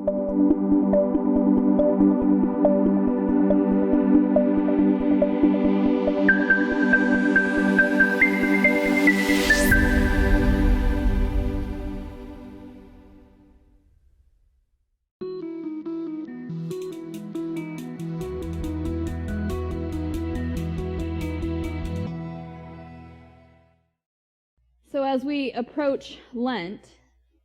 So as we approach Lent,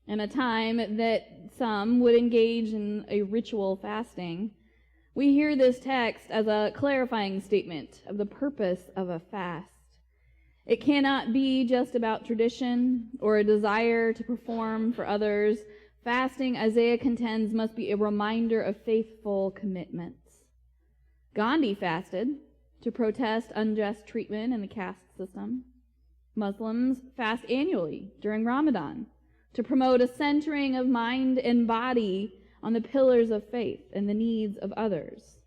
and a time that some would engage in a ritual fasting, we hear this text as a clarifying statement of the purpose of a fast. It cannot be just about tradition or a desire to perform for others. Fasting, Isaiah contends, must be a reminder of faithful commitments. Gandhi fasted to protest unjust treatment in the caste system. Muslims fast annually during Ramadan to promote a centering of mind and body on the pillars of faith and the needs of others.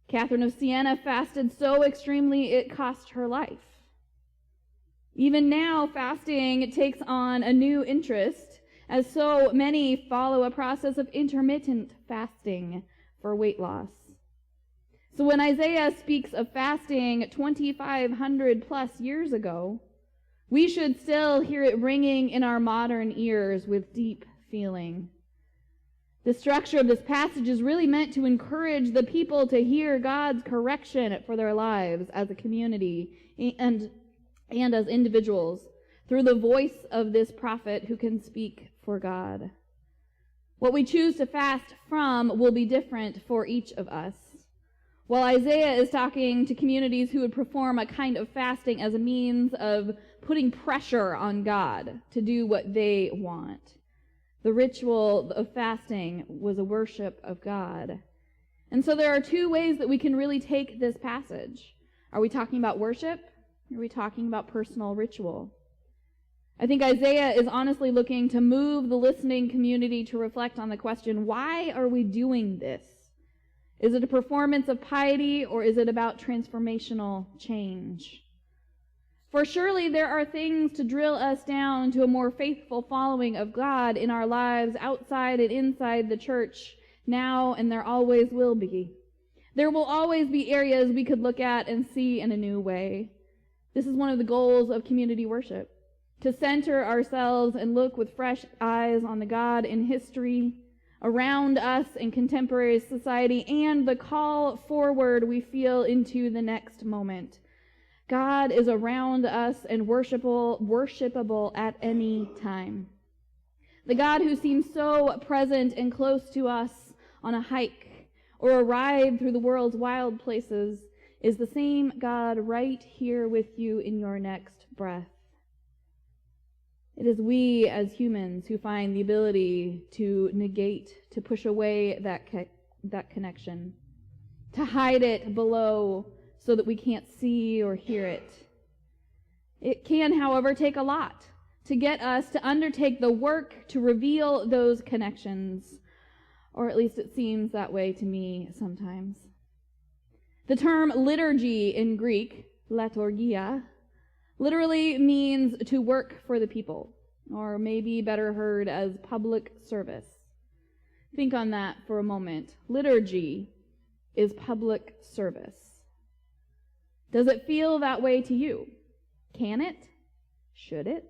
Catherine of Siena fasted so extremely it cost her life. Even now, fasting takes on a new interest as so many follow a process of intermittent fasting for weight loss. So when Isaiah speaks of fasting 2,500 plus years ago, we should still hear it ringing in our modern ears with deep feeling. The structure of this passage is really meant to encourage the people to hear God's correction for their lives as a community and as individuals through the voice of this prophet who can speak for God. What we choose to fast from will be different for each of us. While Isaiah is talking to communities who would perform a kind of fasting as a means of putting pressure on God to do what they want, the ritual of fasting was a worship of God. And so there are two ways that we can really take this passage. Are we talking about worship? Or are we talking about personal ritual? I think Isaiah is honestly looking to move the listening community to reflect on the question, why are we doing this? Is it a performance of piety, or is it about transformational change? For surely there are things to drill us down to a more faithful following of God in our lives outside and inside the church now, and there always will be. There will always be areas we could look at and see in a new way. This is one of the goals of community worship, to center ourselves and look with fresh eyes on the God in history, around us in contemporary society, and the call forward we feel into the next moment. God is around us and worshipable at any time. The God who seems so present and close to us on a hike or a ride through the world's wild places is the same God right here with you in your next breath. It is we as humans who find the ability to negate, to push away that connection, to hide it below so that we can't see or hear it. It can, however, take a lot to get us to undertake the work to reveal those connections, or at least it seems that way to me sometimes. The term liturgy in Greek, liturgia, literally means to work for the people, or maybe better heard as public service. Think on that for a moment. Liturgy is public service. Does it feel that way to you? Can it? Should it?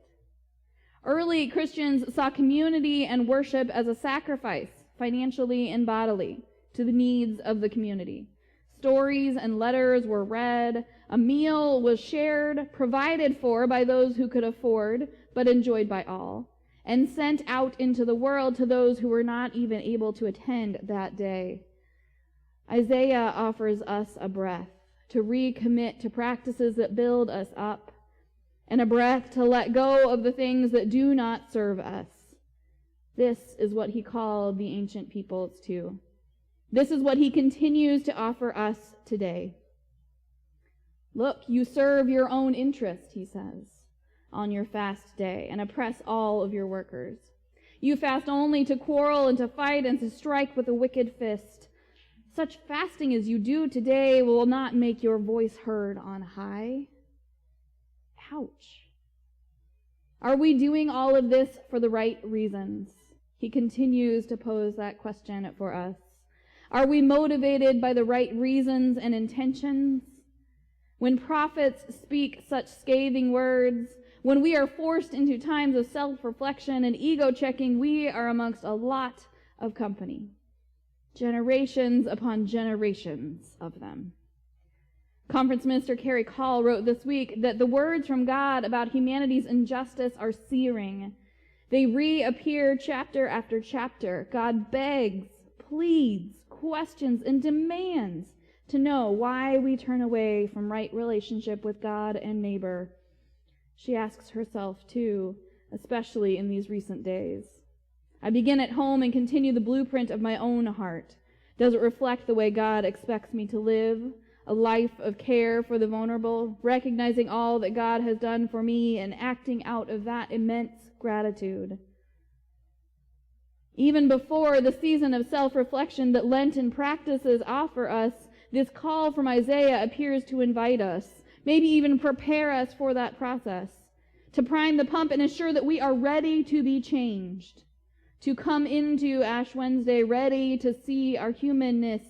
Early Christians saw community and worship as a sacrifice, financially and bodily, to the needs of the community. Stories and letters were read, a meal was shared, provided for by those who could afford, but enjoyed by all, and sent out into the world to those who were not even able to attend that day. Isaiah offers us a breath to recommit to practices that build us up, and a breath to let go of the things that do not serve us. This is what he called the ancient peoples to. This is what he continues to offer us today. Look, you serve your own interest, he says, on your fast day, and oppress all of your workers. You fast only to quarrel and to fight and to strike with a wicked fist. Such fasting as you do today will not make your voice heard on high. Ouch. Are we doing all of this for the right reasons? He continues to pose that question for us. Are we motivated by the right reasons and intentions? When prophets speak such scathing words, when we are forced into times of self-reflection and ego-checking, we are amongst a lot of company. Generations upon generations of them. Conference Minister Carrie Call wrote this week that the words from God about humanity's injustice are searing. They reappear chapter after chapter. God begs, pleads, questions, and demands to know why we turn away from right relationship with God and neighbor. She asks herself, too, especially in these recent days. I begin at home and continue the blueprint of my own heart. Does it reflect the way God expects me to live? A life of care for the vulnerable, recognizing all that God has done for me and acting out of that immense gratitude. Even before the season of self-reflection that Lenten practices offer us, this call from Isaiah appears to invite us, maybe even prepare us for that process, to prime the pump and assure that we are ready to be changed, to come into Ash Wednesday ready to see our humanness,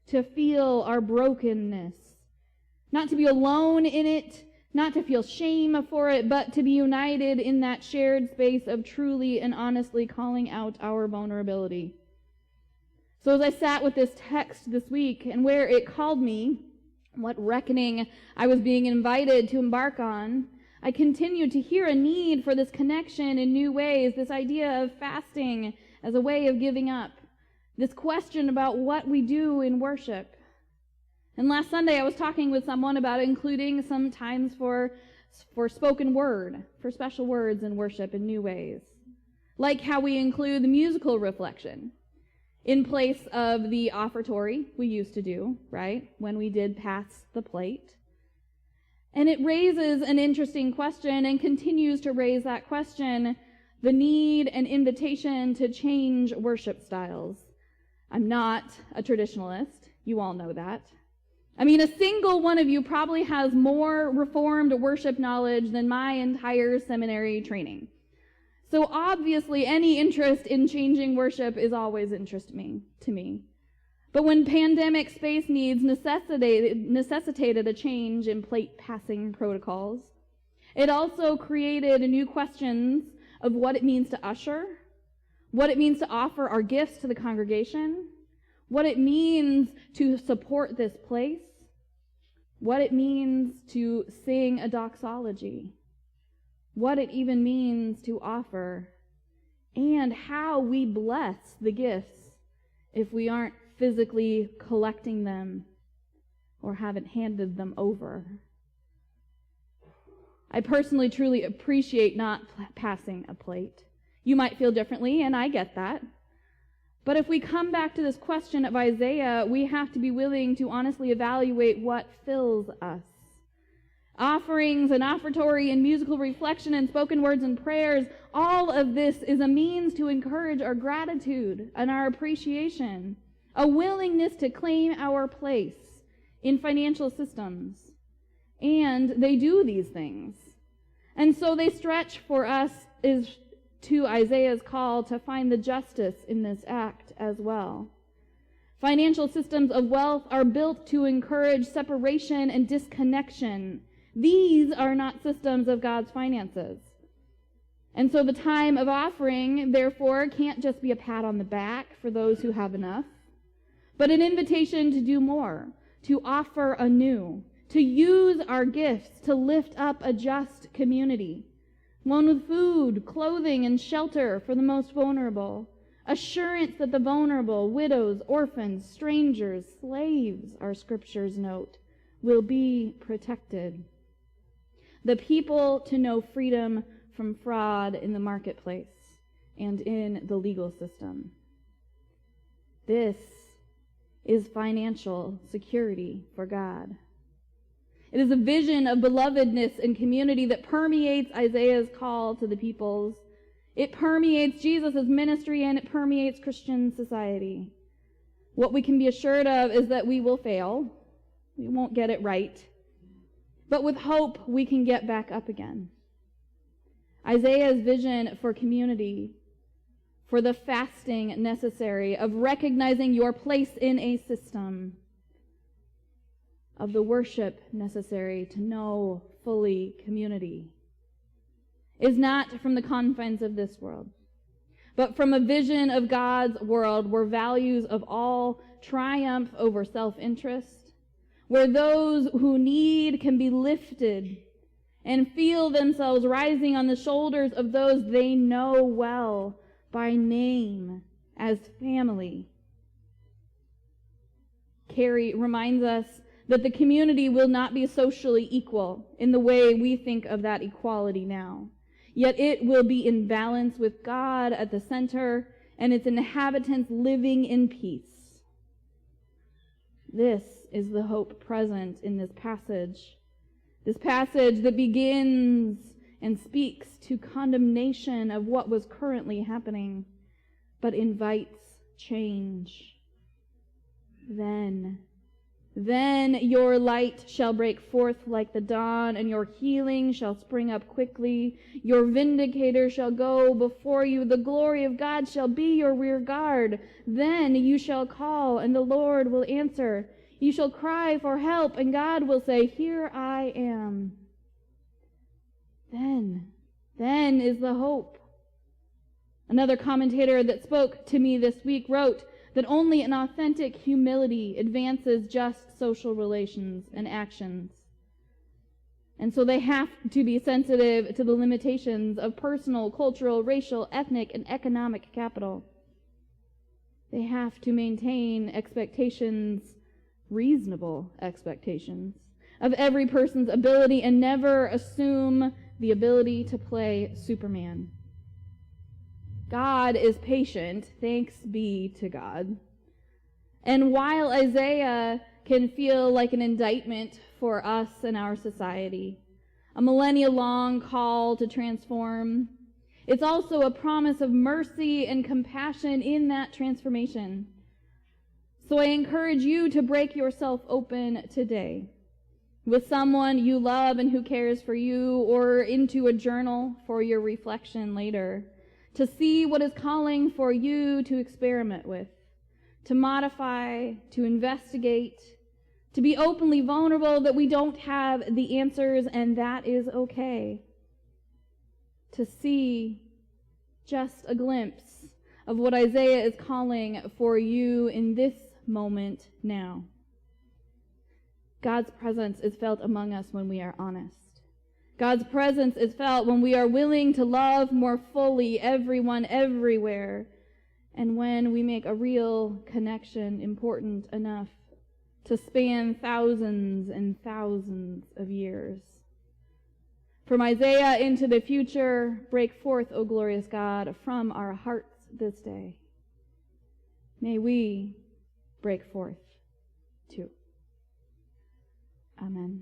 to feel our brokenness, not to be alone in it, not to feel shame for it, but to be united in that shared space of truly and honestly calling out our vulnerability. So as I sat with this text this week and where it called me, what reckoning I was being invited to embark on, I continued to hear a need for this connection in new ways, this idea of fasting as a way of giving up, this question about what we do in worship. And last Sunday I was talking with someone about including some times for spoken word, for special words in worship in new ways, like how we include the musical reflection in place of the offertory we used to do, right, when we did pass the plate. And it raises an interesting question and continues to raise that question, the need and invitation to change worship styles. I'm not a traditionalist. You all know that. I mean, a single one of you probably has more Reformed worship knowledge than my entire seminary training. So obviously, any interest in changing worship is always interest to me. But when pandemic space needs necessitated a change in plate passing protocols, it also created new questions of what it means to usher, what it means to offer our gifts to the congregation, what it means to support this place, what it means to sing a doxology, what it even means to offer, and how we bless the gifts if we aren't physically collecting them or haven't handed them over. I personally truly appreciate not passing a plate. You might feel differently, and I get that. But if we come back to this question of Isaiah, we have to be willing to honestly evaluate what fills us. Offerings and offertory and musical reflection and spoken words and prayers, all of this is a means to encourage our gratitude and our appreciation, a willingness to claim our place in financial systems. And they do these things. And so they stretch for us to Isaiah's call to find the justice in this act as well. Financial systems of wealth are built to encourage separation and disconnection. These are not systems of God's finances. And so the time of offering, therefore, can't just be a pat on the back for those who have enough, but an invitation to do more, to offer anew, to use our gifts to lift up a just community, one with food, clothing, and shelter for the most vulnerable, assurance that the vulnerable, widows, orphans, strangers, slaves, our scriptures note, will be protected. The people to know freedom from fraud in the marketplace and in the legal system. This is financial security for God. It is a vision of belovedness and community that permeates Isaiah's call to the peoples. It permeates Jesus' ministry, and it permeates Christian society. What we can be assured of is that we will fail. We won't get it right. But with hope, we can get back up again. Isaiah's vision for community, for the fasting necessary, of recognizing your place in a system, of the worship necessary to know fully community, is not from the confines of this world, but from a vision of God's world where values of all triumph over self-interest, where those who need can be lifted and feel themselves rising on the shoulders of those they know well by name as family. Carrie reminds us that the community will not be socially equal in the way we think of that equality now. Yet it will be in balance with God at the center and its inhabitants living in peace. This is the hope present in this passage that begins and speaks to condemnation of what was currently happening, but invites change. Then your light shall break forth like the dawn, and your healing shall spring up quickly. Your vindicator shall go before you. The glory of God shall be your rear guard. Then you shall call, and the Lord will answer. You shall cry for help, and God will say, "Here I am." Then is the hope. Another commentator that spoke to me this week wrote that only an authentic humility advances just social relations and actions. And so they have to be sensitive to the limitations of personal, cultural, racial, ethnic, and economic capital. They have to maintain expectations, reasonable expectations, of every person's ability and never assume the ability to play Superman. God is patient, thanks be to God. And while Isaiah can feel like an indictment for us and our society, a millennia-long call to transform, it's also a promise of mercy and compassion in that transformation. So I encourage you to break yourself open today with someone you love and who cares for you, or into a journal for your reflection later, to see what is calling for you to experiment with, to modify, to investigate, to be openly vulnerable that we don't have the answers, and that is okay. To see just a glimpse of what Isaiah is calling for you in this moment now. God's presence is felt among us when we are honest. God's presence is felt when we are willing to love more fully everyone, everywhere, and when we make a real connection important enough to span thousands and thousands of years. From Isaiah into the future, break forth, O glorious God, from our hearts this day. May we break forth too. Amen.